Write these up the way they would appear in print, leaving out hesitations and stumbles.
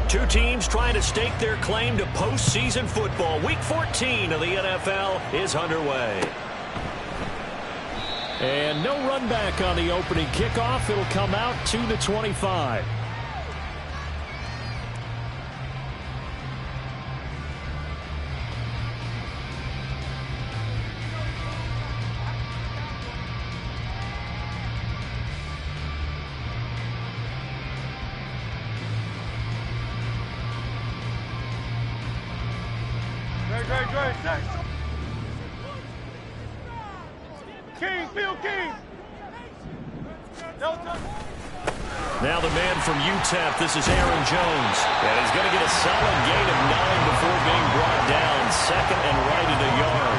Two teams trying to stake their claim to postseason football. Week 14 of the NFL is underway. And no run back on the opening kickoff. It'll come out to the 25. Now the man from UTEP, this is Aaron Jones. And he's going to get a solid gain of 9 before being brought down. Second and right at a yard.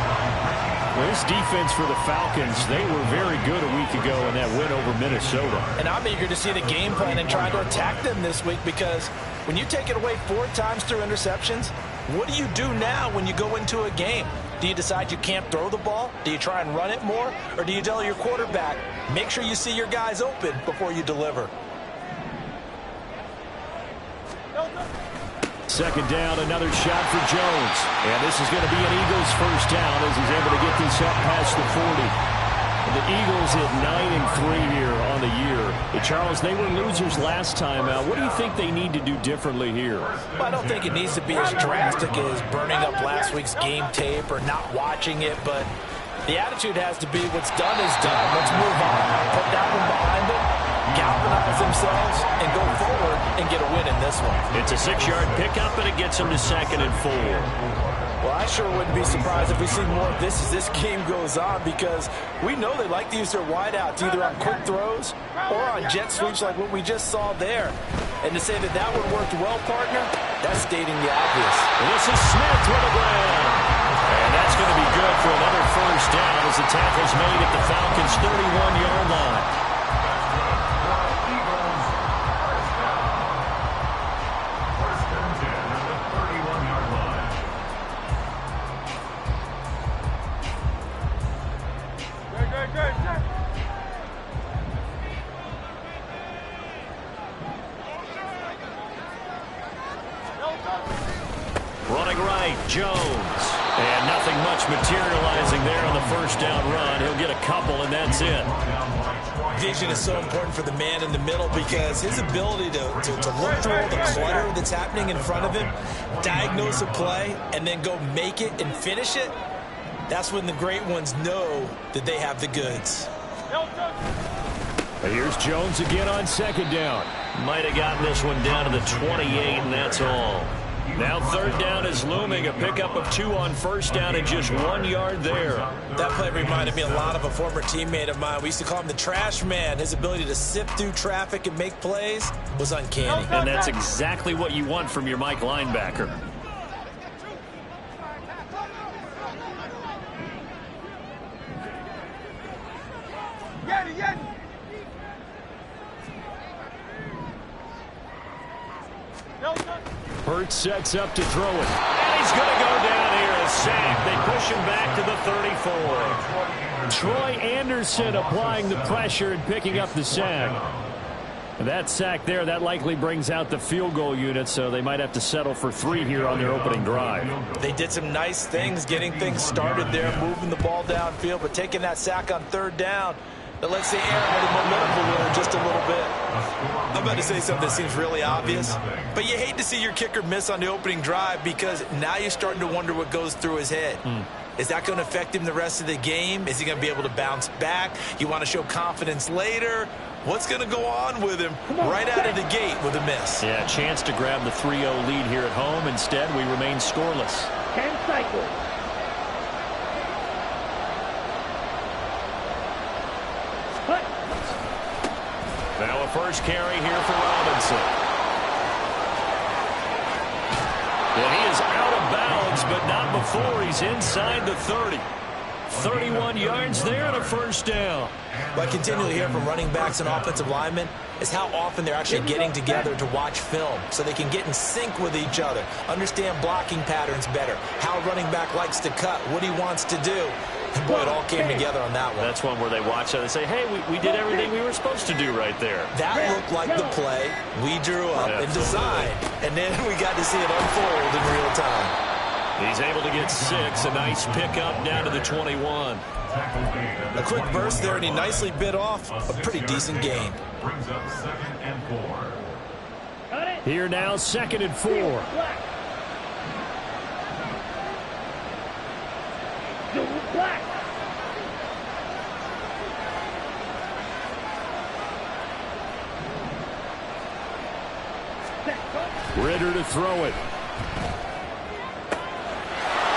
Well, this defense for the Falcons, they were very good a week ago in that win over Minnesota. And I'm eager to see the game plan and try to attack them this week, because when you take it away 4 times through interceptions, what do you do now when you go into a game? Do you decide you can't throw the ball? Do you try and run it more? Or do you tell your quarterback, make sure you see your guys open before you deliver? Second down, another shot for Jones. And this is going to be an Eagles first down as he's able to get this up past the 40. And the Eagles at 9-3 here on the year. And Charles, they were losers last time out. What do you think they need to do differently here? Well, I don't think it needs to be as drastic as burning up last week's game tape or not watching it, but the attitude has to be what's done is done. Let's move on. Put that one behind them, galvanize themselves, and go forward and get a win in this one. It's a 6-yard pickup, and it gets them to 2nd and 4. Well, I sure wouldn't be surprised if we see more of this as this game goes on, because we know they like to use their wideouts either on quick throws or on jet sweeps like what we just saw there. And to say that that one worked well, partner, that's stating the obvious. This is Smith with a grab. And that's going to be good for another first down as the tackle's made at the Falcons' 31-yard line. Running right, Jones. And nothing much materializing there on the first down run. He'll get a couple, and that's it. Vision is so important for the man in the middle, because his ability to look through all the clutter that's happening in front of him, diagnose a play, and then go make it and finish it, that's when the great ones know that they have the goods. Here's Jones again on second down. Might have gotten this one down to the 28, and that's all. Now third down is looming. A pickup of 2 on first down and just 1 yard there. That play reminded me a lot of a former teammate of mine. We used to call him the trash man. His ability to sift through traffic and make plays was uncanny. And that's exactly what you want from your Mike linebacker. Hurts sets up to throw it. And he's going to go down here. A sack. They push him back to the 34. Troy Anderson applying the pressure and picking up the sack. That sack there, that likely brings out the field goal unit, so they might have to settle for 3 here on their opening drive. They did some nice things getting things started there, moving the ball downfield, but taking that sack on third down, that lets the air let the momentum roll just a little bit. I'm about to say something that seems really obvious, but you hate to see your kicker miss on the opening drive, because now you're starting to wonder what goes through his head. Is that going to affect him the rest of the game? Is he going to be able to bounce back? You want to show confidence later? What's going to go on with him right out of the gate with a miss? Yeah, chance to grab the 3-0 lead here at home. Instead, we remain scoreless. 10 cycles. Now a first carry here for Robinson. And he is out of bounds, but not before he's inside the 30. 31 yards there and a first down. What I continually hear from running backs and offensive linemen is how often they're actually getting together to watch film so they can get in sync with each other, understand blocking patterns better, how a running back likes to cut, what he wants to do. Boy, it all came together on that one. That's one where they watch it and say, hey, we did everything we were supposed to do right there. That looked like the play we drew up and designed, and then we got to see it unfold in real time. He's able to get 6, a nice pickup down to the 21. A quick burst there, and he nicely bit off a pretty decent gain. Brings up 2nd and 4. Here now, 2nd and 4. Ritter to throw it.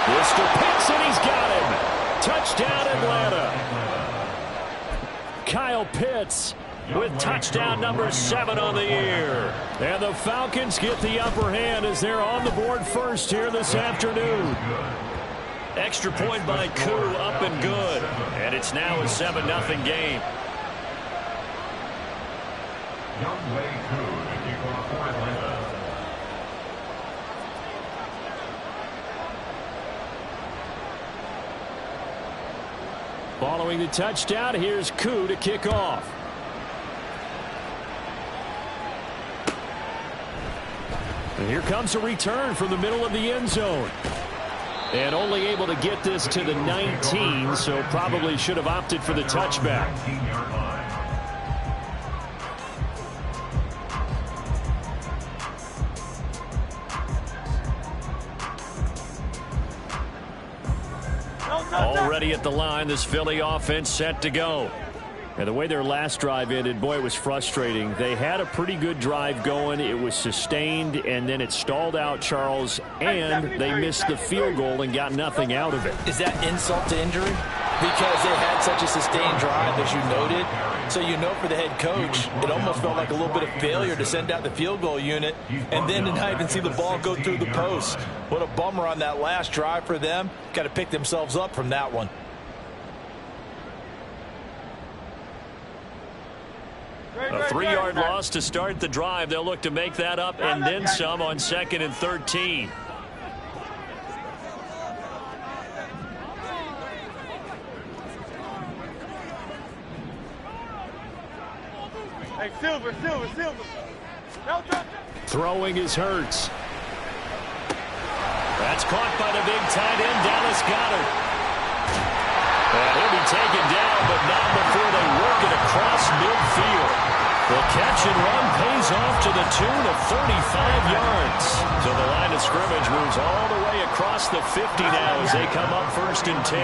Mr. Pcen, he's got him. Touchdown, Atlanta. Kyle Pitts with touchdown number 7 on the year. And the Falcons get the upper hand as they're on the board first here this afternoon. Extra point by Koo, up and good. And it's now a 7-0 game. Youngway Koo to kick off for Atlanta. Following the touchdown, here's Koo to kick off. And here comes a return from the middle of the end zone. And only able to get this to the 19, so probably should have opted for the touchback. Already at the line, this Philly offense set to go. And the way their last drive ended, boy, it was frustrating. They had a pretty good drive going. It was sustained, and then it stalled out, Charles, and they missed the field goal and got nothing out of it. Is that insult to injury? Because they had such a sustained drive, as you noted. So you know for the head coach, it almost felt like a little bit of failure to send out the field goal unit and then to not even see the ball go through the post. What a bummer on that last drive for them. Got to pick themselves up from that one. A 3-yard loss to start the drive. They'll look to make that up and then some on 2nd and 13. Hey, Silver. Throwing is Hurts. That's caught by the big tight end, Dallas Goedert. And he'll be taken down, but not before they work it across midfield. The catch and run pays off to the tune of 35 yards. So the line of scrimmage moves all the way across the 50 now as they come up 1st and 10.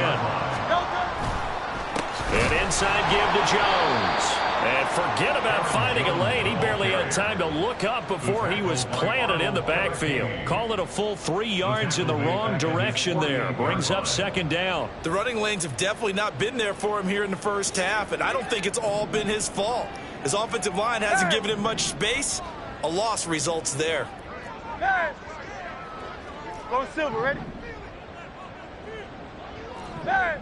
An inside give to Jones. And forget about finding a lane. He barely had time to look up before he was planted in the backfield. Call it a full 3 yards in the wrong direction there. Brings up 2nd down. The running lanes have definitely not been there for him here in the first half, and I don't think it's all been his fault. His offensive line hasn't given him much space. A loss results there. Go Silver, ready? Hey.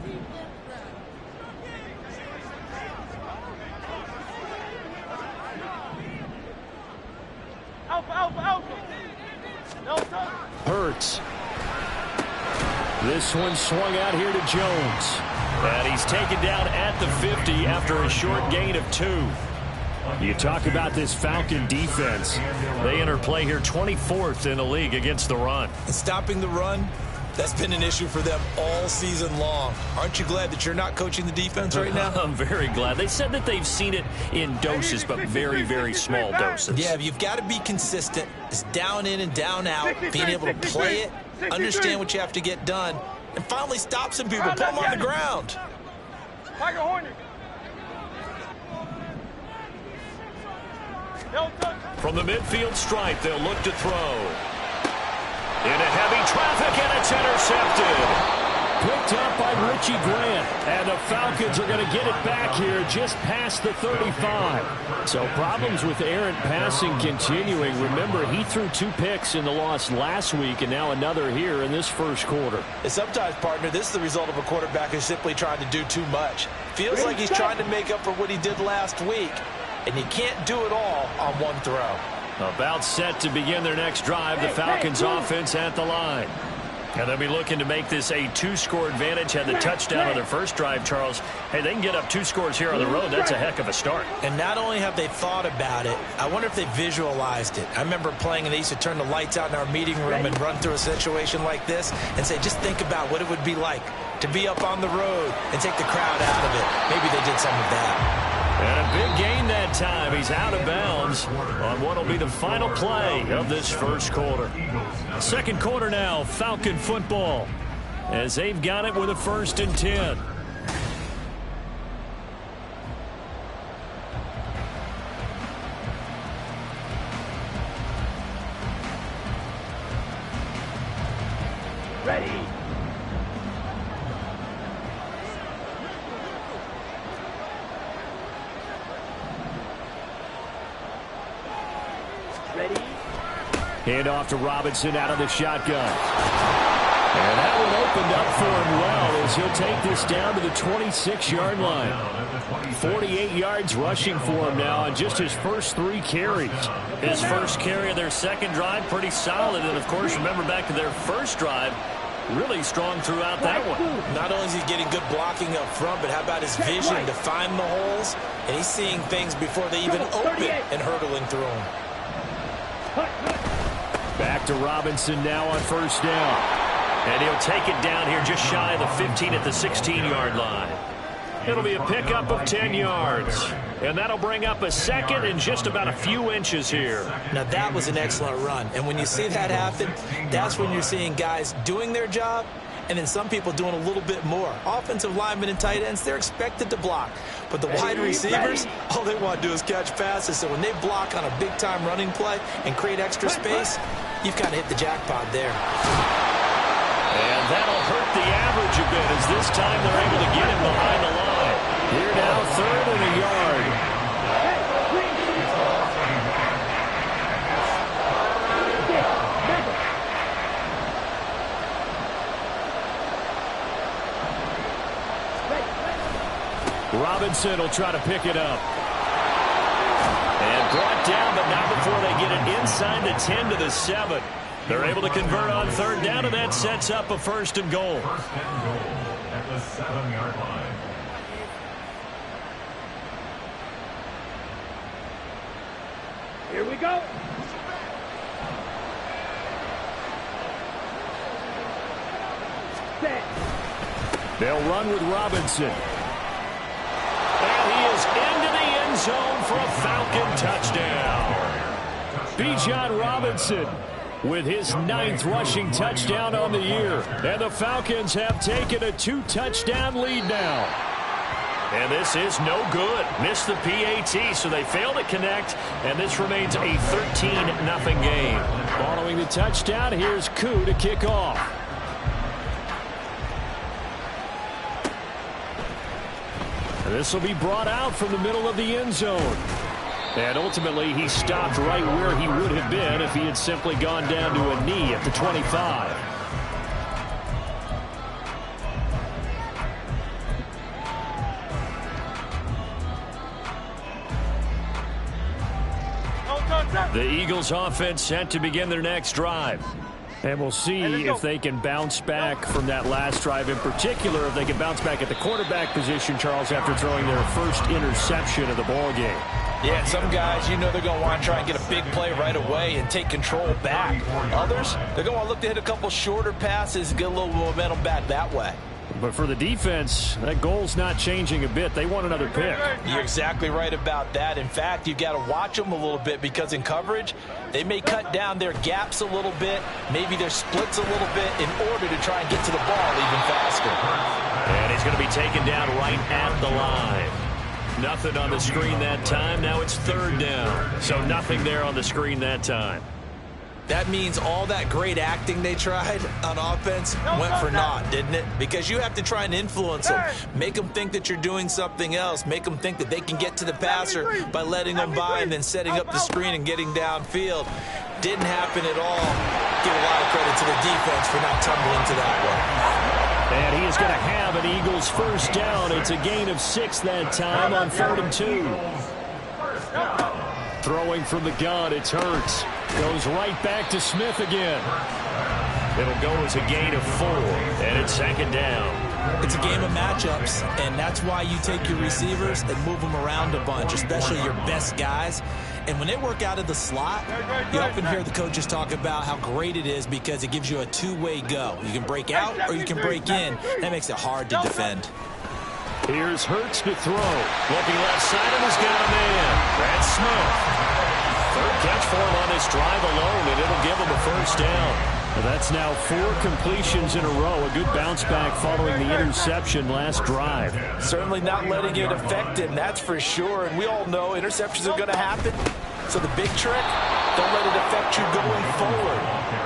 Alpha. Hurts. This one swung out here to Jones. And he's taken down at the 50 after a short gain of 2. You talk about this Falcon defense. They enter play here 24th in the league against the run. And stopping the run, that's been an issue for them all season long. Aren't you glad that you're not coaching the defense right now? I'm very glad. They said that they've seen it in doses, but very, very small doses. Yeah, you've got to be consistent. It's down in and down out, being able to play it, understand what you have to get done, and finally stop some people, put them on the ground. Tiger Hornet. From the midfield stripe, they'll look to throw. Into heavy traffic, and it's intercepted. Picked up by Richie Grant. And the Falcons are going to get it back here just past the 35. So problems with errant passing continuing. Remember, he threw 2 picks in the loss last week, and now another here in this first quarter. And sometimes, partner, this is the result of a quarterback who's simply trying to do too much. Feels like he's trying to make up for what he did last week, and he can't do it all on one throw. About set to begin their next drive. The Falcons offense at the line. And they'll be looking to make this a 2-score advantage. Had the touchdown on their first drive, Charles. Hey, they can get up 2 scores here on the road. That's a heck of a start. And not only have they thought about it, I wonder if they visualized it. I remember playing and they used to turn the lights out in our meeting room and run through a situation like this and say, just think about what it would be like to be up on the road and take the crowd out of it. Maybe they did some of that. And a big gain that time. He's out of bounds on what will be the final play of this first quarter. Second quarter now, Falcon football, as they've got it with a 1st and 10. Ready. Ready. Hand off to Robinson out of the shotgun. And that one opened up for him well as he'll take this down to the 26-yard line. 48 yards rushing for him now on just his first 3 carries. His first carry of their second drive, pretty solid. And, of course, remember back to their first drive, really strong throughout that one. Not only is he getting good blocking up front, but how about his vision to find the holes? And he's seeing things before they even open and hurdling through them. Back to Robinson now on first down. And he'll take it down here just shy of the 15 at the 16-yard line. It'll be a pickup of 10 yards. And that'll bring up a second and just about a few inches here. Now, that was an excellent run. And when you see that happen, that's when you're seeing guys doing their job and then some people doing a little bit more. Offensive linemen and tight ends, they're expected to block. But the wide receivers, all they want to do is catch passes. So when they block on a big-time running play and create extra space, you've kind of hit the jackpot there. And that'll hurt the average a bit as this time they're able to get him behind the line. Here now, 3rd and a yard. Robinson will try to pick it up. And brought down, but not before they get it inside the 10 to the 7. They're able to convert on 3rd down, and that sets up a 1st and goal. 1st and goal at the 7-yard line. Here we go. Set. They'll run with Robinson. And he is into the end zone for a Falcon touchdown. Bijan Robinson with his 9th rushing touchdown on the year. And the Falcons have taken a 2-touchdown lead now. And this is no good. Missed the PAT, so they fail to connect. And this remains a 13-0 game. Following the touchdown, here's Koo to kick off. This will be brought out from the middle of the end zone. And ultimately, he stopped right where he would have been if he had simply gone down to a knee at the 25. The Eagles offense set to begin their next drive. And we'll see if they can bounce back from that last drive, in particular if they can bounce back at the quarterback position, Charles, after throwing their first interception of the ball game. Yeah, some guys, you know they're going to want to try and get a big play right away and take control back. Others, they're going to want to look to hit a couple shorter passes and get a little momentum back that way. But for the defense, that goal's not changing a bit. They want another pick. You're exactly right about that. In fact, you've got to watch them a little bit because in coverage, they may cut down their gaps a little bit, maybe their splits a little bit in order to try and get to the ball even faster. And he's going to be taken down right at the line. Nothing on the screen that time. Now it's 3rd down. So nothing there on the screen that time. That means all that great acting they tried on offense went for naught, didn't it? Because you have to try and influence them. Make them think that you're doing something else. Make them think that they can get to the passer by letting them by and then setting up the screen and getting downfield. Didn't happen at all. Give a lot of credit to the defense for not tumbling to that one. And he is going to have an Eagles first down. It's a gain of 6 that time on 3rd and 2. Throwing from the gun, it's Hurts. Goes right back to Smith again. It'll go as a gain of 4, and it's second down. It's a game of matchups, and that's why you take your receivers and move them around a bunch, especially your best guys. And when they work out of the slot, you often hear the coaches talk about how great it is because it gives you a two-way go. You can break out or you can break in. That makes it hard to defend. Here's Hurts to throw. Looking left side and has got a man. That's Smith. Third catch for him on this drive alone, and it'll give him a first down. Well, that's now 4 completions in a row. A good bounce back following the interception last drive. Certainly not letting it affect him, that's for sure. And we all know interceptions are going to happen. So the big trick, don't let it affect you going forward.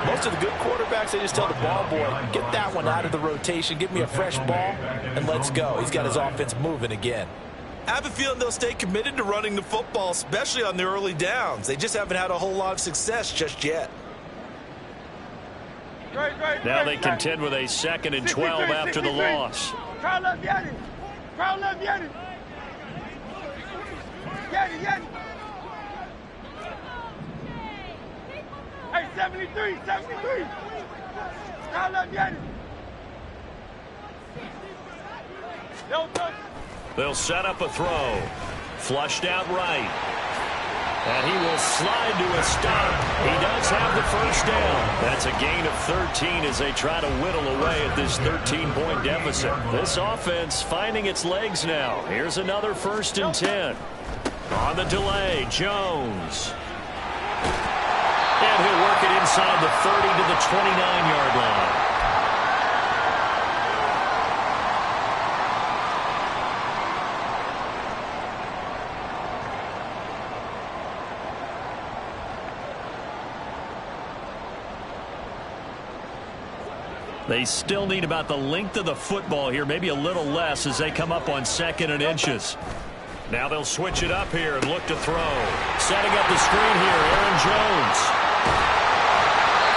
Most of the good quarterbacks, they just tell the ball boy, get that one out of the rotation, give me a fresh ball, and let's go. He's got his offense moving again. I have a feeling they'll stay committed to running the football, especially on the early downs. They just haven't had a whole lot of success just yet. Now they contend with a 2nd and 12 after the loss. Crowd left Yanni. Crowd left Yanni. Yanni. Hey, 73. Crowd left Yanni. They'll set up a throw. Flushed out right. And he will slide to a stop. He does have the first down. That's a gain of 13 as they try to whittle away at this 13-point deficit. This offense finding its legs now. Here's another 1st and 10. On the delay, Jones. And he'll work it inside the 30 to the 29-yard line. They still need about the length of the football here, maybe a little less as they come up on 2nd and inches. Now they'll switch it up here and look to throw. Setting up the screen here, Aaron Jones.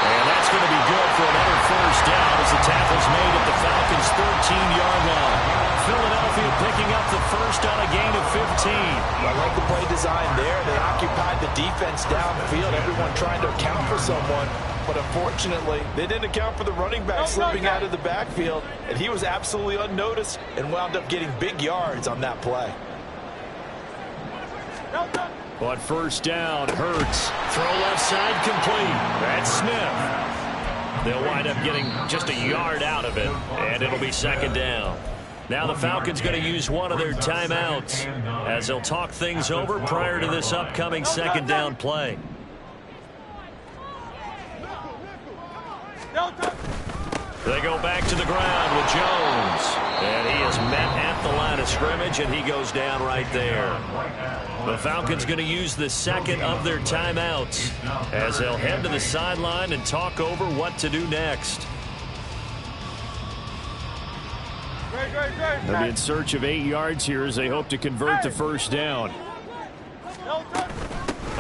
And that's going to be good for another first down as the tackle's made at the Falcons' 13-yard line. Philadelphia picking up the first on a gain of 15. I like the play design there. They occupied the defense downfield, everyone trying to account for someone. But unfortunately, they didn't account for the running back slipping out of the backfield, and he was absolutely unnoticed and wound up getting big yards on that play. But first down, Hurts. Throw left side complete. That's Smith. They'll wind up getting just a yard out of it, and it'll be 2nd down. Now the Falcons going to use one of their timeouts as they'll talk things over prior to this upcoming 2nd down play. They go back to the ground with Jones. And he is met at the line of scrimmage, and he goes down right there. The Falcons going to use the 2nd of their timeouts as they'll head to the sideline and talk over what to do next. They'll be in search of 8 yards here as they hope to convert the first down.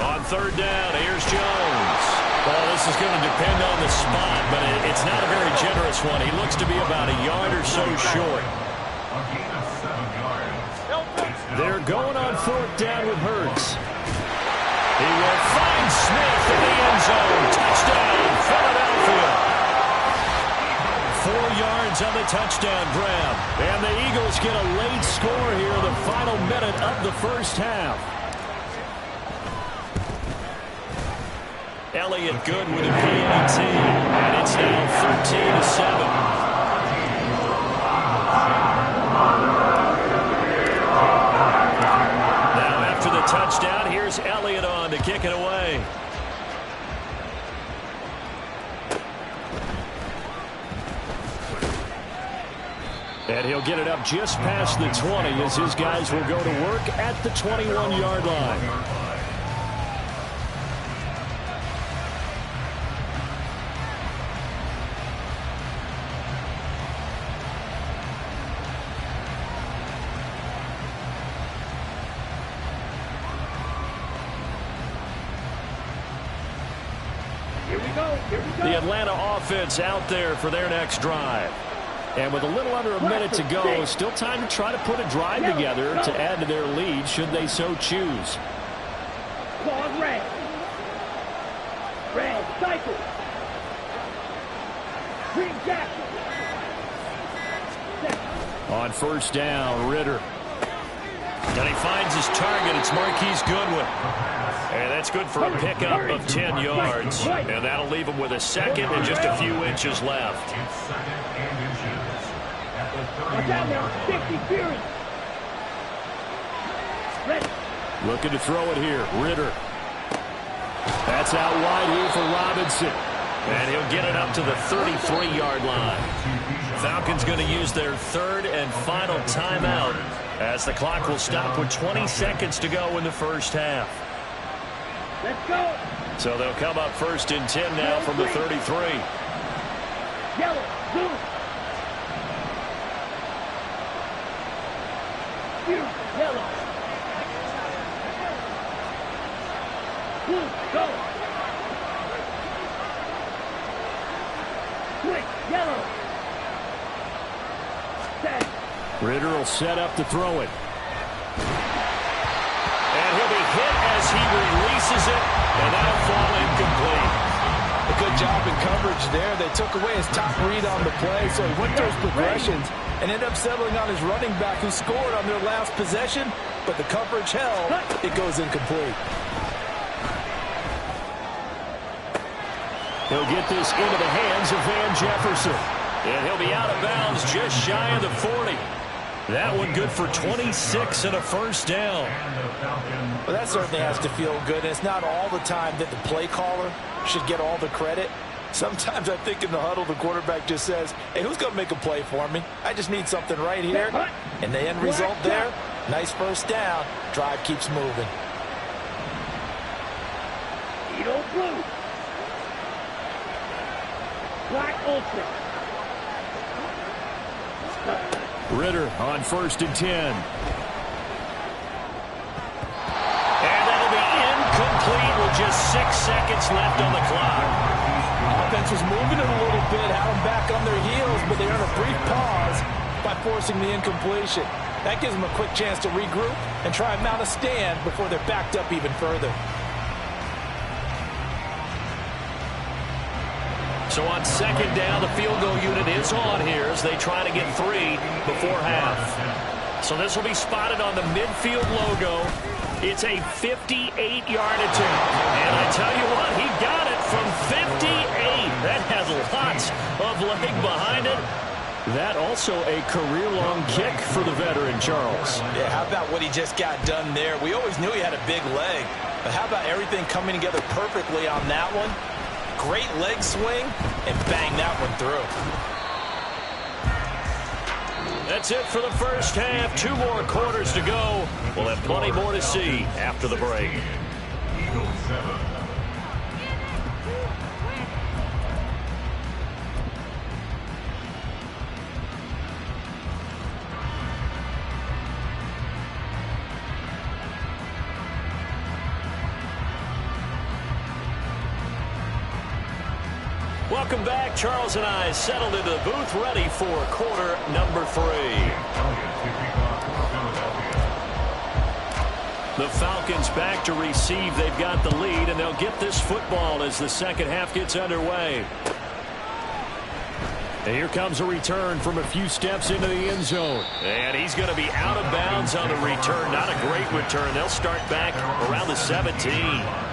On 3rd down, here's Jones. Well, this is going to depend on the spot, but it's not a very generous one. He looks to be about a yard or so short. They're going on 4th down with Hurts. He will find Smith in the end zone. Touchdown, Philadelphia. 4 yards on the touchdown grab. And the Eagles get a late score here, the final minute of the first half. Elliott good with a PAT, and it's now 13-7. Now after the touchdown, here's Elliott on to kick it away. And he'll get it up just past the 20 as his guys will go to work at the 21-yard line. The Atlanta offense out there for their next drive. And with a little under a minute to go, still time to try to put a drive together to add to their lead should they so choose. Pause, red. Red, cycle. Green jacket. On first down, Ritter. And he finds his target. It's Marquise Goodwin. And that's good for a pickup of 10 yards. And that'll leave him with a second and just a few inches left. It's second and inches at the 30. Watch out now. 50 Fury. Ready. Looking to throw it here. Ritter. That's out wide here for Robinson. And he'll get it up to the 33-yard line. Falcons going to use their third and final timeout as the clock will stop with 20 seconds to go in the first half. Let's go. So they'll come up first and 10 now from the 33. Yellow. Blue. Fury. Yellow. Blue. Go. Quick. Yellow. Set. Ritter will set up to throw it. And he'll be hit as he releases it, and that'll fall incomplete. A good job in coverage there. They took away his top read on the play, so he went to his progressions and ended up settling on his running back who scored on their last possession, but the coverage held. It goes incomplete. He'll get this into the hands of Van Jefferson. And he'll be out of bounds just shy of the 40. That one good for 26 and a first down. Well, that certainly has to feel good, and it's not all the time that the play caller should get all the credit. Sometimes I think in the huddle the quarterback just says, hey, who's going to make a play for me? I just need something right here. And the end result there, nice first down. Drive keeps moving. Edo blue. Black ultra. Ritter on first and 10. And that'll be incomplete with just 6 seconds left on the clock. Offense was moving it a little bit, had them back on their heels, but they earned a brief pause by forcing the incompletion. That gives them a quick chance to regroup and try and mount a stand before they're backed up even further. So on second down, the field goal unit is on here as they try to get 3 before half. So this will be spotted on the midfield logo. It's a 58-yard attempt. And I tell you what, he got it from 58. That has lots of leg behind it. That also a career-long kick for the veteran, Charles. Yeah, how about what he just got done there? We always knew he had a big leg. But how about everything coming together perfectly on that one? Great leg swing, and bang that one through. That's it for the first half. 2 more quarters to go. We'll have plenty more to see after the break. Eagle 7. Welcome back. Charles and I settled into the booth, ready for quarter number 3. The Falcons back to receive. They've got the lead, and they'll get this football as the second half gets underway. And here comes a return from a few steps into the end zone. And he's going to be out of bounds on the return. Not a great return. They'll start back around the 17.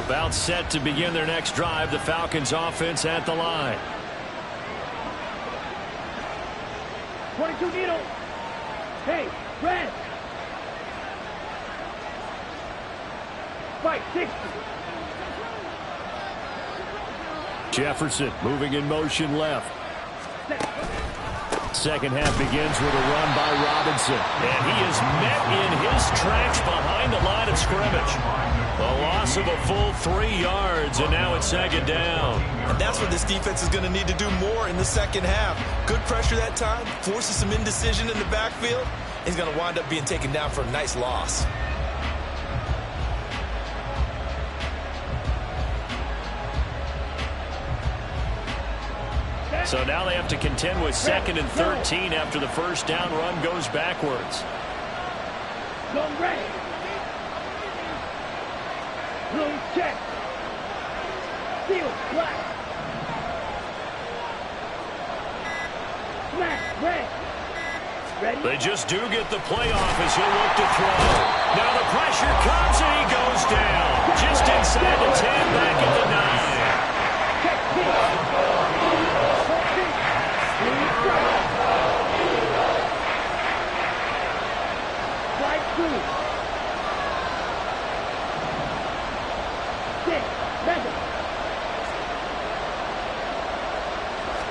About set to begin their next drive. The Falcons offense at the line. 22 needle. Hey, red. Fight 60. Jefferson moving in motion left. Second half begins with a run by Robinson. And he is met in his tracks behind the line of scrimmage. A loss of a full 3 yards, and now it's second down. And that's what this defense is going to need to do more in the second half. Good pressure that time, forces some indecision in the backfield. He's going to wind up being taken down for a nice loss. So now they have to contend with second and 13 after the first down run goes backwards. Long red. Blue, check. Steel, black. Smash, red. Ready? They just do get the playoff as he'll look to throw. Now the pressure comes and he goes down. Just inside the 10, back at the 9. Check, pitch. Blue, strike. Strike two. Six, measure.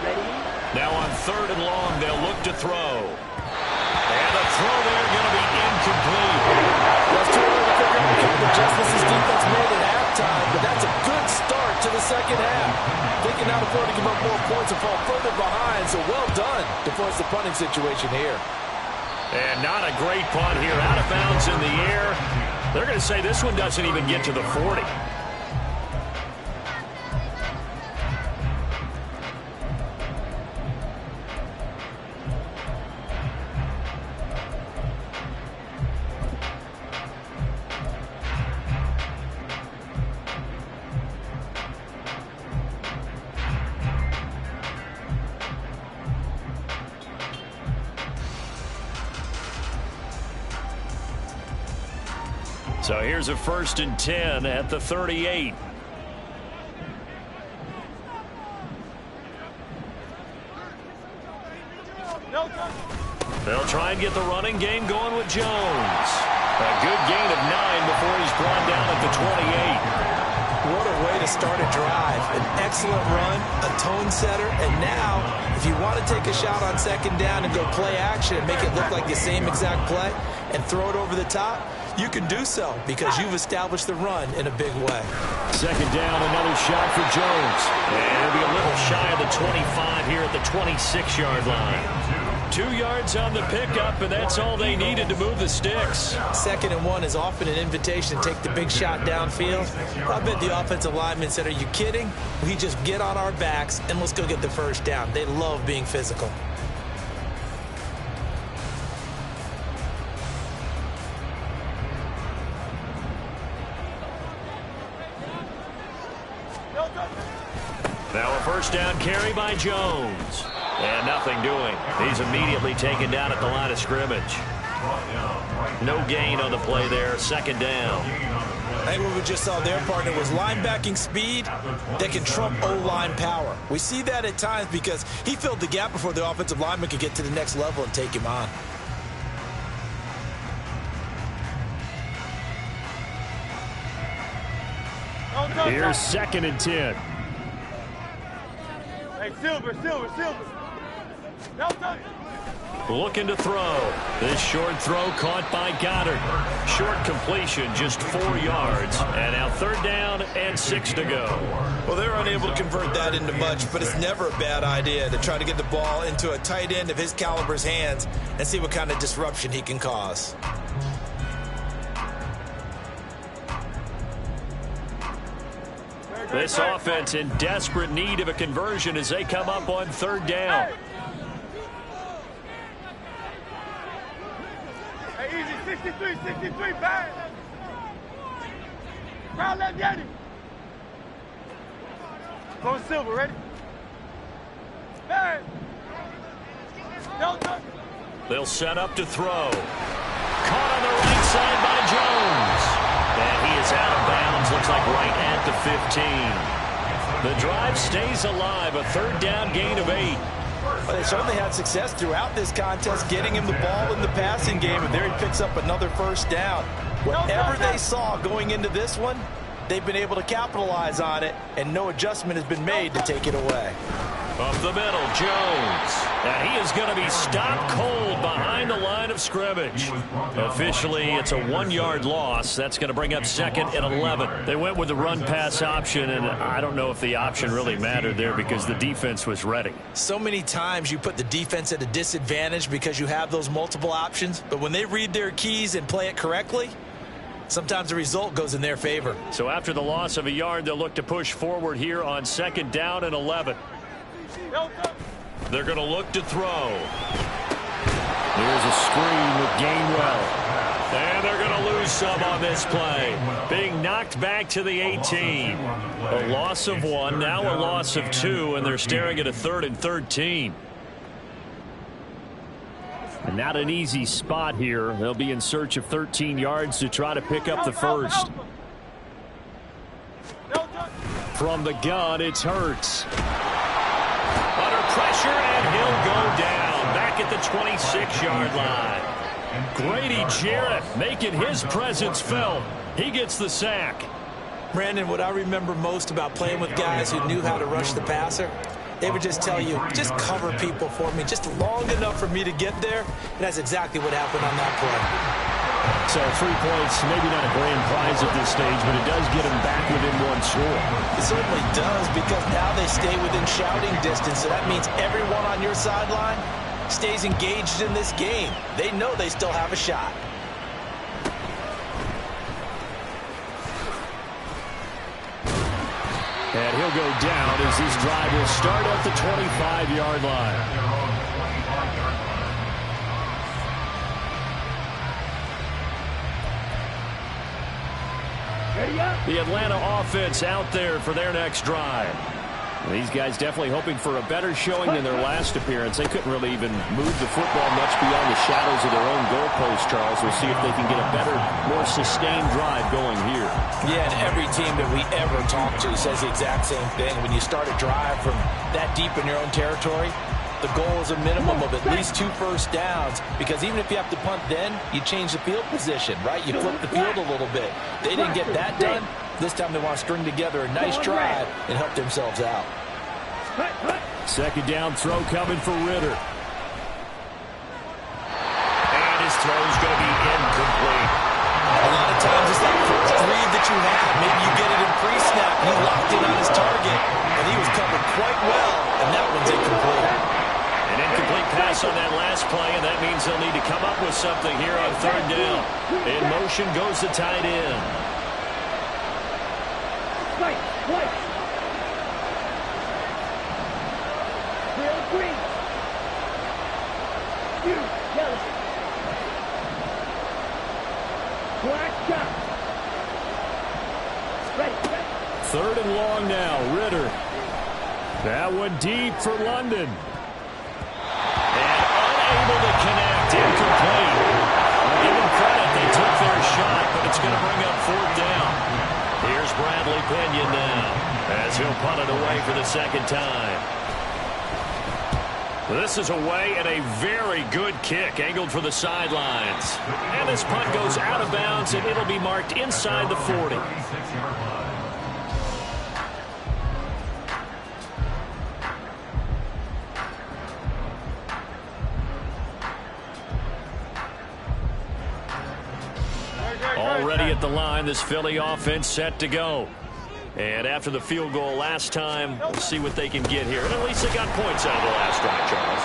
Ready? Now on 3rd and long, they'll look to throw. And the throw there going to be incomplete. That's too early to figure out what adjustments his defense made at halftime, but that's a good start to the second half. They can now afford to give up more points and fall further behind, so well done to force the punting situation here. And not a great punt here. Out of bounds in the air. They're going to say this one doesn't even get to the 40. So here's a 1st and 10 at the 38. They'll try and get the running game going with Jones. A good gain of 9 before he's brought down at the 28. What a way to start a drive. An excellent run, a tone setter, and now, if you want to take a shot on 2nd down and go play action and make it look like the same exact play and throw it over the top, you can do so because you've established the run in a big way. 2nd down, another shot for Jones. And it'll be a little shy of the 25 here at the 26-yard line. 2 yards on the pickup, and that's all they needed to move the sticks. 2nd and 1 is often an invitation to take the big shot downfield. I bet the offensive lineman said, are you kidding? We just get on our backs and let's go get the 1st down. They love being physical. Now a 1st down carry by Jones. And nothing doing. He's immediately taken down at the line of scrimmage. No gain on the play there. 2nd down. I think what we just saw their partner was linebacking speed that can trump O-line power. We see that at times because he filled the gap before the offensive lineman could get to the next level and take him on. Here's 2nd and 10. Hey, Silver. Looking to throw. This short throw caught by Goddard. Short completion, just 4 yards. And now 3rd down and 6 to go. Well, they're unable to convert that into much, but it's never a bad idea to try to get the ball into a tight end of his caliber's hands and see what kind of disruption he can cause. This offense in desperate need of a conversion as they come up on 3rd down. Hey, easy, 63, bang. Round left, Yeti. Go Silver, ready? Bang. Don't touch. They'll set up to throw. Caught on the right side by Jones. And he is out of bounds, looks like right at the 15. The drive stays alive, a 3rd down gain of 8. Well, they certainly had success throughout this contest getting him the ball in the passing game, and there he picks up another 1st down. Whatever they saw going into this one, they've been able to capitalize on it, and no adjustment has been made to take it away. Up the middle, Jones. And he is going to be stopped cold behind the line of scrimmage. Officially, it's a 1-yard loss. That's going to bring up 2nd and 11. They went with the run-pass option, and I don't know if the option really mattered there because the defense was ready. So many times you put the defense at a disadvantage because you have those multiple options, but when they read their keys and play it correctly, sometimes the result goes in their favor. So after the loss of a yard, they'll look to push forward here on 2nd down and 11. They're going to look to throw. Here's a screen with Gainwell. And they're going to lose some on this play. Being knocked back to the 18. A loss of 1, now a loss of 2, and they're staring at a 3rd and 13. And not an easy spot here. They'll be in search of 13 yards to try to pick up the first. From the gun, it's Hurts. Under pressure, and he'll go down. Back at the 26-yard line. Grady Jarrett making his presence felt. He gets the sack. Brandon, what I remember most about playing with guys who knew how to rush the passer, they would just tell you, just cover people for me, just long enough for me to get there. And that's exactly what happened on that play. So 3 points, maybe not a grand prize at this stage, but it does get them back within 1 score. It certainly does, because now they stay within shouting distance. So that means everyone on your sideline stays engaged in this game. They know they still have a shot. And he'll go down as this drive will start at the 25-yard line. The Atlanta offense out there for their next drive. These guys definitely hoping for a better showing than their last appearance. They couldn't really even move the football much beyond the shadows of their own goalpost, Charles. We'll see if they can get a better, more sustained drive going here. Yeah, and every team that we ever talk to says the exact same thing. When you start a drive from that deep in your own territory, the goal is a minimum of at least 2 first downs, because even if you have to punt then, you change the field position, right? You flip the field a little bit. They didn't get that done. This time they want to string together a nice drive and help themselves out. Second down throw coming for Ritter. And his throw's going to be incomplete. A lot of times it's that first read that you have. Maybe you get it in pre-snap. He locked in on his target, and he was covered quite well, and that one's incomplete. An incomplete pass on that last play, and that means they'll need to come up with something here on 3rd down. In motion goes the tight end. Third and long now, Ritter. That one deep for London. And unable to connect, incomplete. Give them credit, they took their shot, but it's going to bring up 4th down. Here's Bradley Pinion now, as he'll punt it away for the 2nd time. This is away, and a very good kick, angled for the sidelines. And this punt goes out of bounds, and it'll be marked inside the 40. Already at the line, this Philly offense set to go. And after the field goal last time, we'll see what they can get here. And at least they got points out of the last drive, Charles.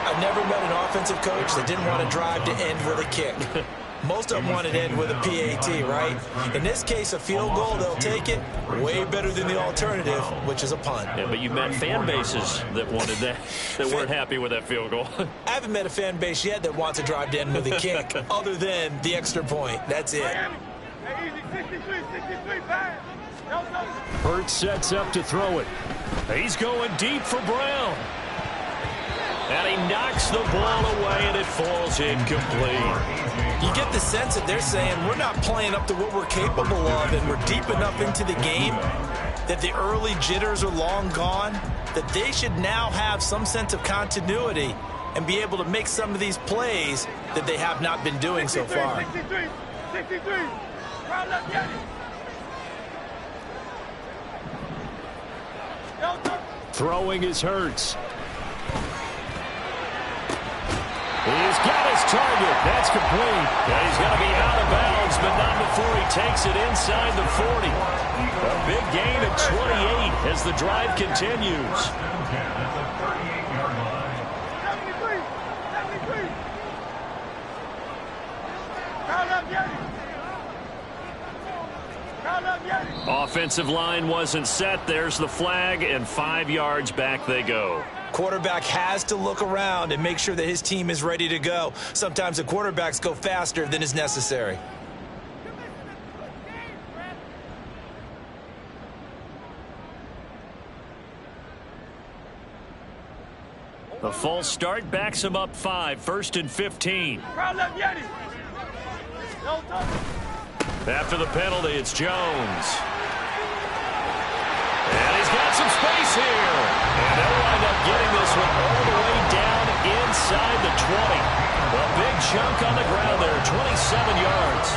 I've never met an offensive coach that didn't want to drive to end with a kick. Most of them want to end with a PAT, right? In this case, a field goal, they'll take it. Way better than the alternative, which is a punt. Yeah, but you met fan bases that wanted that, that weren't happy with that field goal. I haven't met a fan base yet that wants to drive to end with a kick, other than the extra point. That's it. Hey, easy, 63, 63, bang. Hurts sets up to throw it. He's going deep for Brown. And he knocks the ball away, and it falls incomplete. You get the sense that they're saying we're not playing up to what we're capable of, and we're deep enough into the game that the early jitters are long gone, that they should now have some sense of continuity and be able to make some of these plays that they have not been doing so far. 63, 63. Crowd left, get it. Throwing is Hurts. He's got his target. That's complete. Yeah, he's going to be out of bounds, but not before he takes it inside the 40. A big gain of 28 as the drive continues. 73, 73. Crowd left, get it. Crowd left, get it. Offensive line wasn't set. There's the flag, and 5 yards back they go. Quarterback has to look around and make sure that his team is ready to go. Sometimes the quarterbacks go faster than is necessary. The false start backs him up 5, 1st and 15. After the penalty, it's Jones. And he's got some space here. And they'll wind up getting this one all the way down inside the 20. A big chunk on the ground there, 27 yards.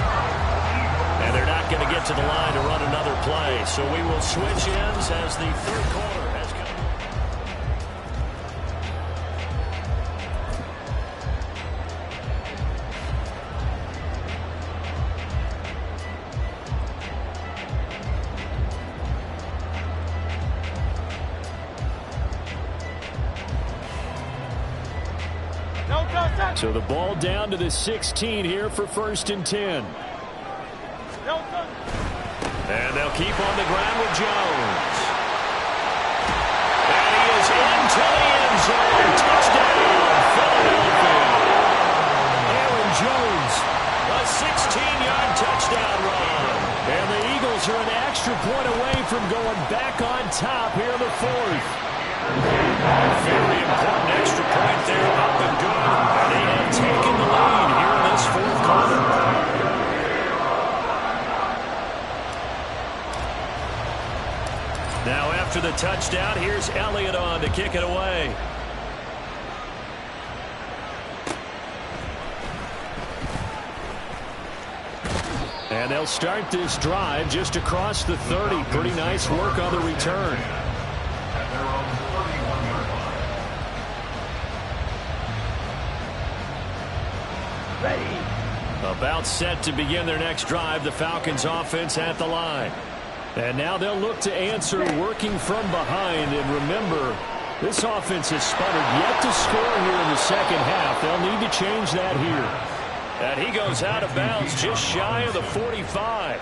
And they're not going to get to the line to run another play. So we will switch ends as the third quarter has come. So the ball down to the 16 here for 1st and 10. And they'll keep on the ground with Jones. And he is into the end zone. Touchdown, Philadelphia. Aaron Jones, a 16-yard touchdown run. And the Eagles are an extra point away from going back on top here in the 4th. Very important extra point there, up and good. They have taken the lead here in this 4th quarter. Now after the touchdown, here's Elliott on to kick it away. And they'll start this drive just across the 30. Pretty nice work on the return. About set to begin their next drive, the Falcons offense at the line. And now they'll look to answer working from behind. And remember, this offense has sputtered yet to score here in the second half. They'll need to change that here. And he goes out of bounds just shy of the 45.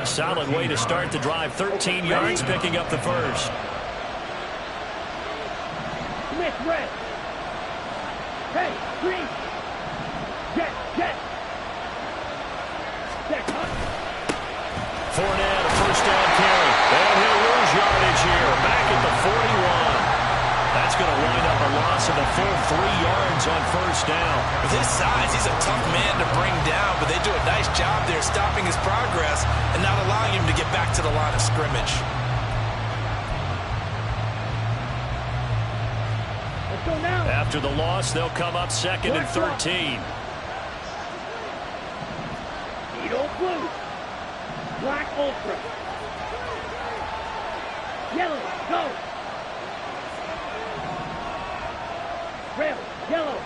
A solid way to start the drive. 13 yards, picking up the first. Smith, red. Hey, green. Jet. Fournette, a first down carry. And he'll lose yardage here. Back at the 41. That's going to wind up a loss of a full 3 yards on first down. With his size, he's a tough man to bring down, but they do a nice job there stopping his progress and not allowing him to get back to the line of scrimmage. Let's go now. After the loss, they'll come up 2nd and 13. Edo blue. Black ultra. Yellow, go. Red, yellow.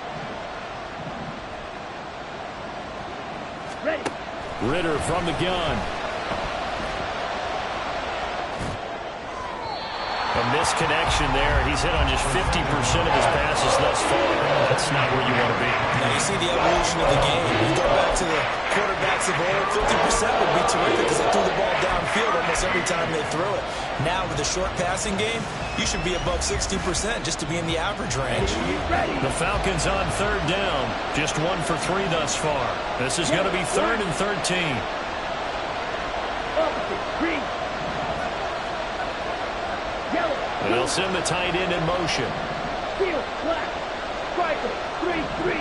Ready. Ritter from the gun. A misconnection there. He's hit on just 50% of his passes thus far. That's not where you want to be. Now you see the evolution of the game. You go back to the quarterbacks of old, 50% would be terrific because they threw the ball downfield almost every time they threw it. Now with the short passing game, you should be above 60% just to be in the average range. The Falcons on 3rd down. Just 1 for 3 thus far. This is going to be 3rd and 13. Green. Yellow. And they'll send the tight end in motion. Field, black. Striker, 3-3.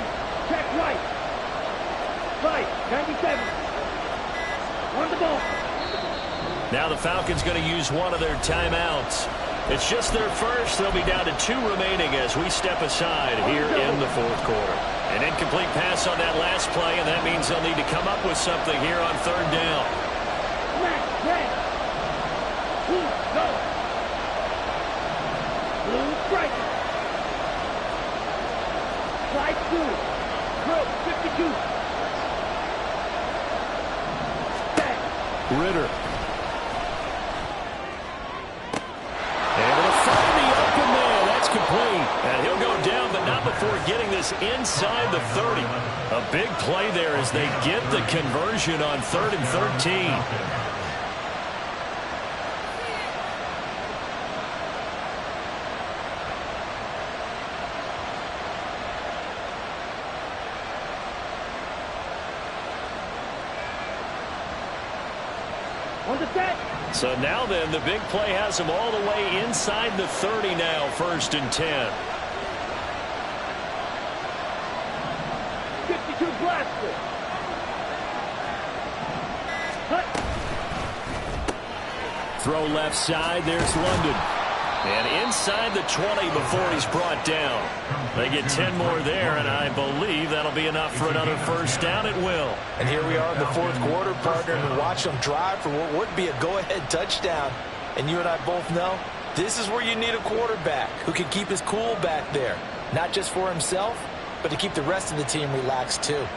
Check right. 97. On the ball. Now the Falcons going to use one of their timeouts. It's just their first. They'll be down to 2 remaining as we step aside here in the 4th quarter. An incomplete pass on that last play, and that means they'll need to come up with something here on 3rd down. Red. Blue, go. Blue striker. Slide through. Crow, 52. Ritter. Able to find the open man. That's complete. And he'll go down, but not before getting this inside the 30. A big play there as they get the conversion on 3rd and 13. On the set. So now then, the big play has him all the way inside the 30 now, 1st and 10. 52 blaster. Cut. Throw left side. There's London. And inside the 20 before he's brought down. They get 10 more there, and I believe that'll be enough for another 1st down. It will. And here we are in the 4th quarter, partner, and watch them drive for what would be a go-ahead touchdown. And you and I both know this is where you need a quarterback who can keep his cool back there. Not just for himself, but to keep the rest of the team relaxed too.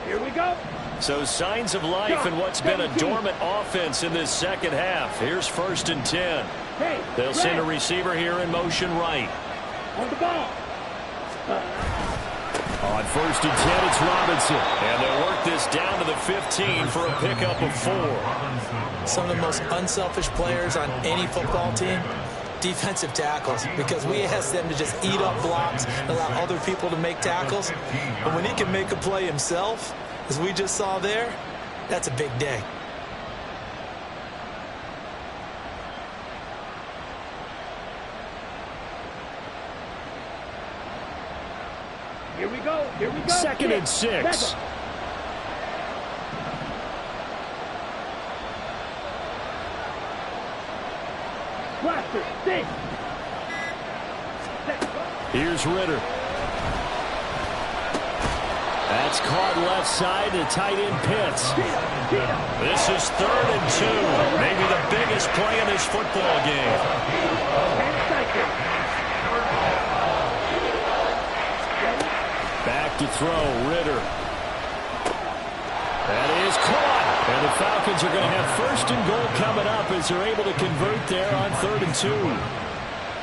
Here we go. So signs of life in what's been a dormant offense in this 2nd half. Here's 1st and 10. Hey, They'll send a receiver here in motion right. on the ball. On 1st and 10, it's Robinson. And they'll work this down to the 15 for a pickup of 4. Some of the most unselfish players on any football team, defensive tackles, because we ask them to just eat up blocks and allow other people to make tackles. But when he can make a play himself, as we just saw there, that's a big day. Here we go. Here we go. 2nd and 6. Blaster. Six. Here's Ritter. That's caught left side to tight end Pitts. This is 3rd and 2. Maybe the biggest play in this football game. Back to throw, Ritter. That is caught. And the Falcons are going to have 1st and goal coming up as they're able to convert there on 3rd and 2.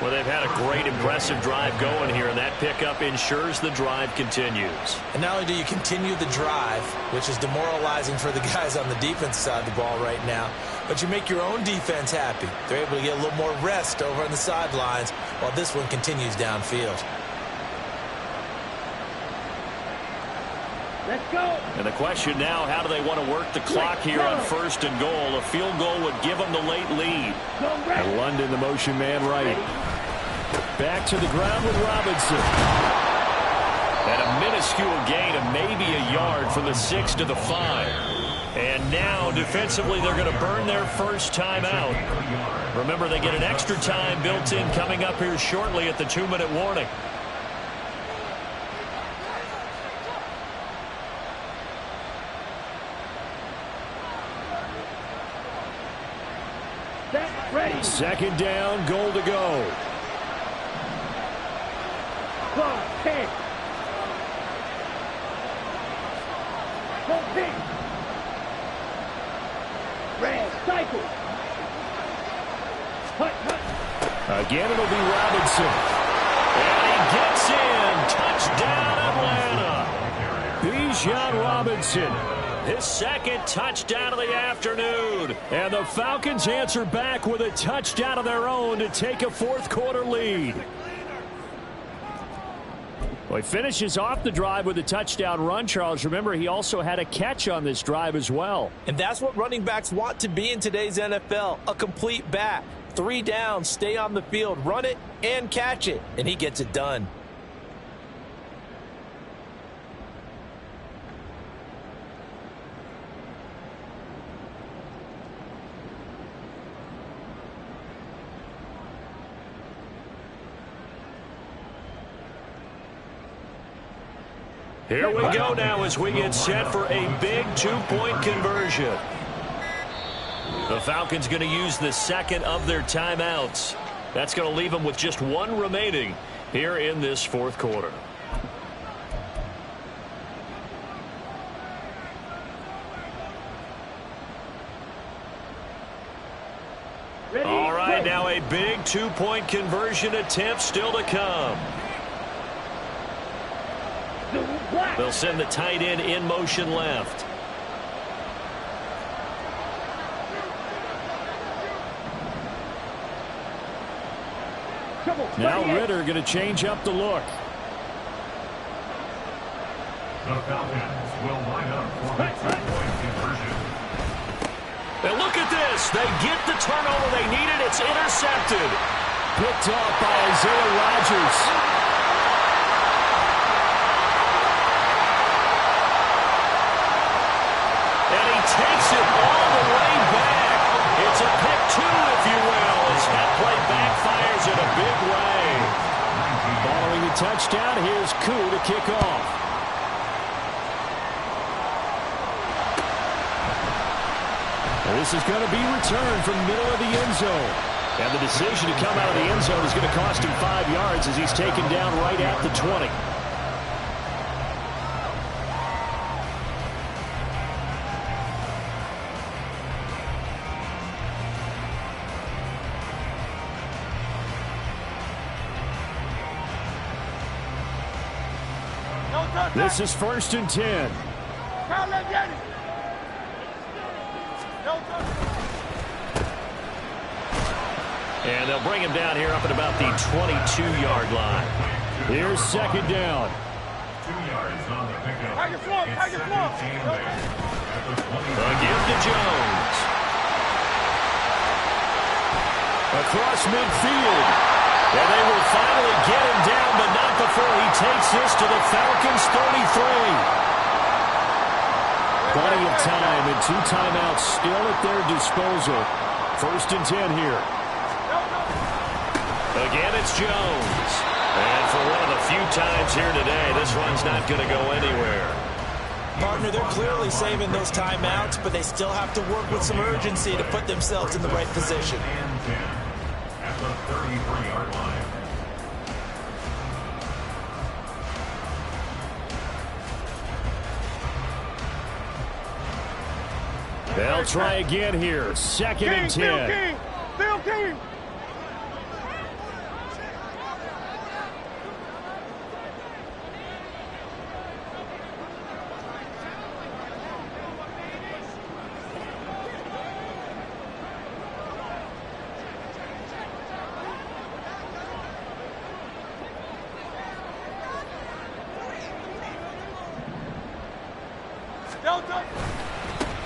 Well, they've had a great, impressive drive going here, and that pickup ensures the drive continues. And not only do you continue the drive, which is demoralizing for the guys on the defense side of the ball right now, but you make your own defense happy. They're able to get a little more rest over on the sidelines while this one continues downfield. Let's go. And the question now, how do they want to work the clock here on 1st and goal? A field goal would give them the late lead. And London, the motion man right. Back to the ground with Robinson. And a minuscule gain of maybe a yard from the 6 to the 5. And now, defensively, they're going to burn their 1st time out. Remember, they get an extra time built in coming up here shortly at the 2-minute warning. Ready. 2nd down, goal to go. 10. Hold pick. Red cycle. Hut. Again, it'll be Robinson. And he gets in. Touchdown, Atlanta. Bijan Robinson. His 2nd touchdown of the afternoon. And the Falcons answer back with a touchdown of their own to take a 4th quarter lead. Well, he finishes off the drive with a touchdown run, Charles. Remember, he also had a catch on this drive as well. And that's what running backs want to be in today's NFL, a complete back. 3 downs, stay on the field, run it, and catch it. And he gets it done. Here we go now as we get set for a big 2-point conversion. The Falcons going to use the 2nd of their timeouts. That's going to leave them with just 1 remaining here in this 4th quarter. Ready. All right, now a big 2-point conversion attempt still to come. They'll send the tight end in motion left. Now Ritter going to change up the look. The Falcons will line up for the 2-point conversion. And look at this. They get the turnover they needed. It's intercepted. Picked off by Isaiah Rodgers. And he takes it all the way back. It's a pick two, if you will, as that play backfires in a big way. Following the touchdown, here's Koo to kick off. And this is going to be returned from the middle of the end zone. And the decision to come out of the end zone is going to cost him 5 yards as he's taken down right at the 20. This is 1st and 10. And they'll bring him down here up at about the 22-yard line. Here's 2nd down. 2 yards on the pickup. It's 2nd and 10 at the 20. A give to Jones. Across midfield. And they will finally get him down, but not before he takes this to the Falcons' 33. Plenty of time and 2 timeouts still at their disposal. 1st and 10 here. Again, it's Jones. And for one of the few times here today, this one's not going to go anywhere. Partner, they're clearly saving those timeouts, but they still have to work with some urgency to put themselves in the right position. And 10 at the 33-yard line. They'll try again here. 2nd and 10. Field team.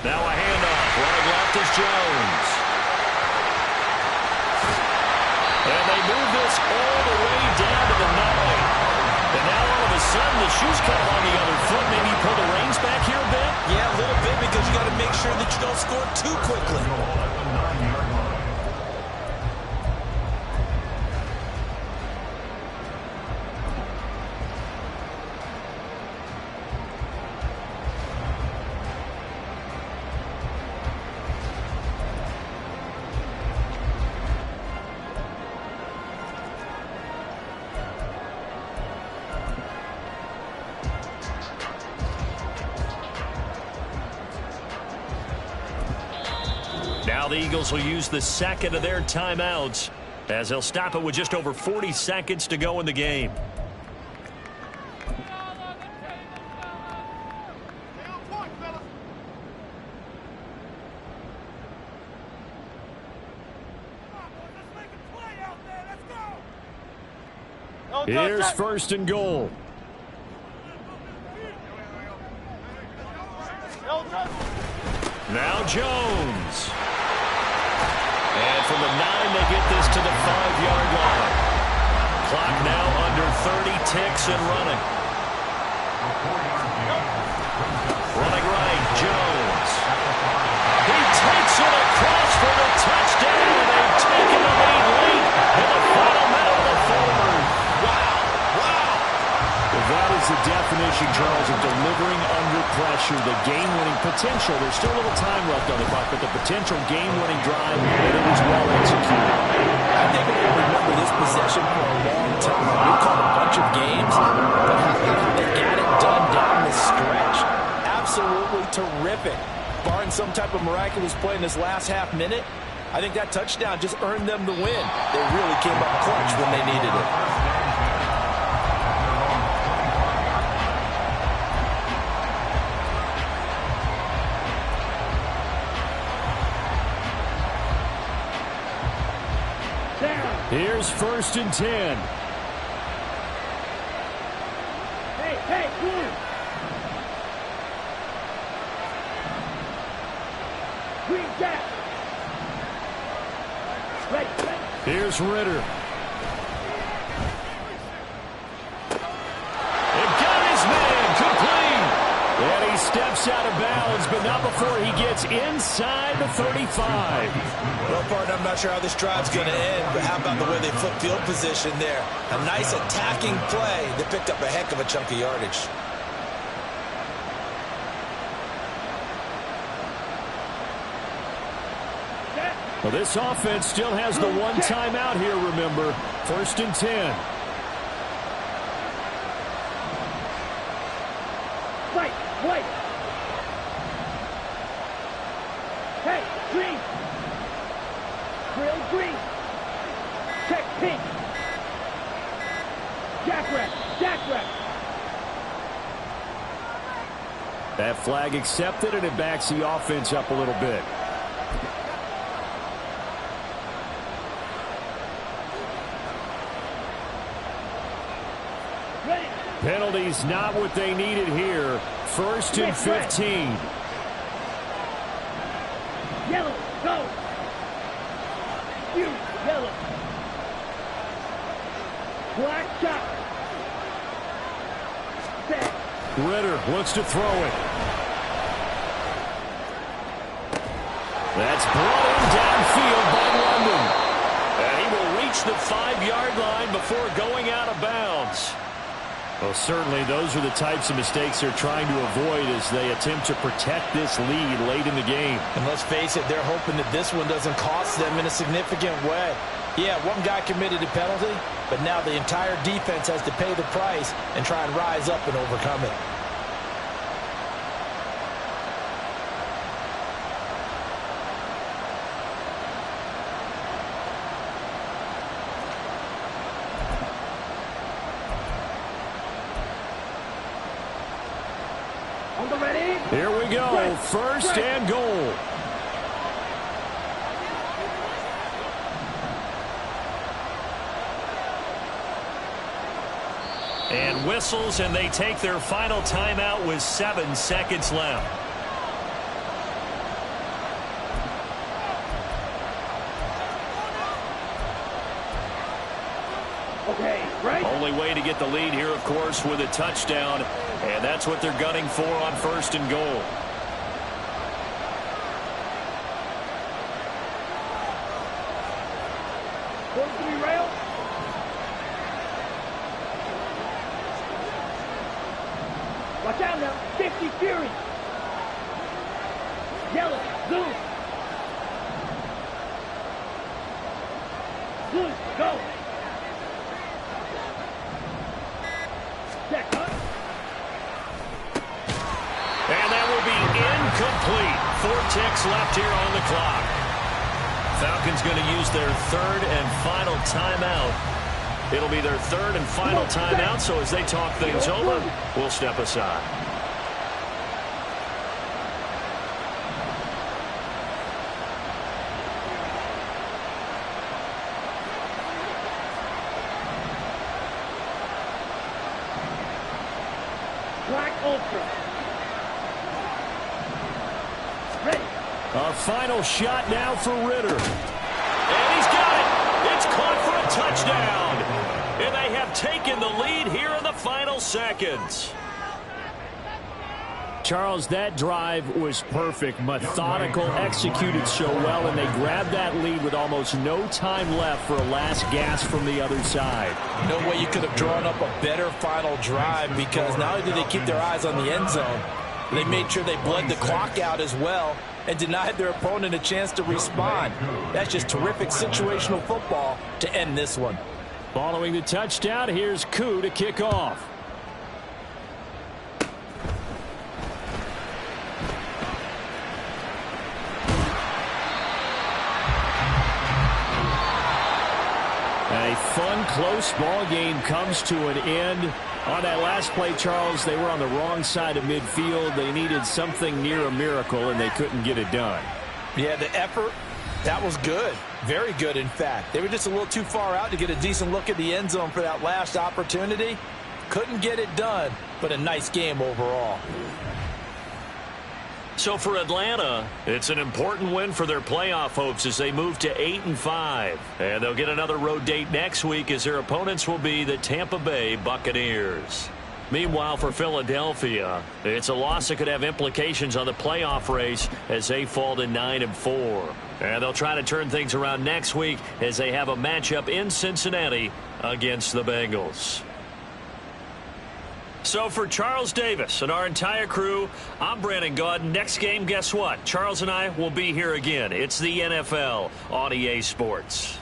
Now a handoff. Right left is Jones. And they move this all the way down to the 9. And now all of a sudden the shoe's kind of on the other foot. Maybe you pull the reins back here a bit? Yeah, a little bit, because you got to make sure that you don't score too quickly. At the 9-yard line. Now the Eagles will use the 2nd of their timeouts as they'll stop it with just over 40 seconds to go in the game. Here's 1st and goal. Now Jones. And from the 9, they get this to the 5-yard line. Clock now under 30 ticks and running. Running right, Jones. He takes it across for the touchdown, and they've taken the lead late in the final minute of the forward. Wow, wow. Well, that is the definition, Charles, of delivering under pressure. The game-winning potential. There's still a little time left on the clock, but the potential game-winning drive, and it was well executed. I think we'll remember this possession for a long time. We've called a bunch of games, but they got it done down the stretch. Absolutely terrific. Barring some type of miraculous play in this last half minute, I think that touchdown just earned them the win. They really came up clutch when they needed it. Down. Here's 1st and 10. Hey, blue. Green jack. Ready. Here's Ritter. And he steps out of bounds, but not before he gets inside the 35. Well, partner, I'm not sure how this drive's going to end, but how about the way they flip field position there? A nice attacking play. They picked up a heck of a chunk of yardage. Well, this offense still has the one timeout here, remember. 1st and 10. White. Hey, green. Grill green. Check pink. Jackrabbit. That flag accepted, and it backs the offense up a little bit. Ready. Penalties not what they needed here. 1st and 15. Yellow, go. You, yellow. Black shot. Set. Ritter wants to throw it. That's brought in downfield by London. And he will reach the 5-yard line before going out of bounds. Well, certainly those are the types of mistakes they're trying to avoid as they attempt to protect this lead late in the game. And let's face it, they're hoping that this one doesn't cost them in a significant way. Yeah, one guy committed a penalty, but now the entire defense has to pay the price and try and rise up and overcome it. On the ready. Here we go. 1st and goal. And whistles, and they take their final timeout with 7 seconds left. Okay, right. Only way to get the lead here, of course, with a touchdown. And that's what they're gunning for on 1st and goal. Rail. Watch out now. 50 Fury. Yellow. Blue. Blue. Go. Check. And that will be incomplete. 4 ticks left here on the clock. Falcons going to use their 3rd and final timeout. It'll be their 3rd and final timeout, so as they talk things over, we'll step aside. Black Ultra. Ready. A final shot now for Ritter. And he's got it. It's caught for a touchdown. And they have taken the lead here in the final seconds. Charles, that drive was perfect, methodical, executed so well, and they grabbed that lead with almost no time left for a last gasp from the other side. No way you could have drawn up a better final drive, because not only did they keep their eyes on the end zone, they made sure they bled the clock out as well and denied their opponent a chance to respond. That's just terrific situational football to end this one. Following the touchdown, here's Koo to kick off. A fun, close ball game comes to an end. On that last play, Charles, they were on the wrong side of midfield. They needed something near a miracle, and they couldn't get it done. Yeah, the effort, That was good. Very good, in fact. They were just a little too far out to get a decent look at the end zone for that last opportunity. Couldn't get it done, but a nice game overall. So for Atlanta, it's an important win for their playoff hopes as they move to 8-5. And they'll get another road date next week as their opponents will be the Tampa Bay Buccaneers. Meanwhile, for Philadelphia, it's a loss that could have implications on the playoff race as they fall to 9-4. And they'll try to turn things around next week as they have a matchup in Cincinnati against the Bengals. So for Charles Davis and our entire crew, I'm Brandon Gaudin. Next game, guess what? Charles and I will be here again. It's the NFL on EA Sports.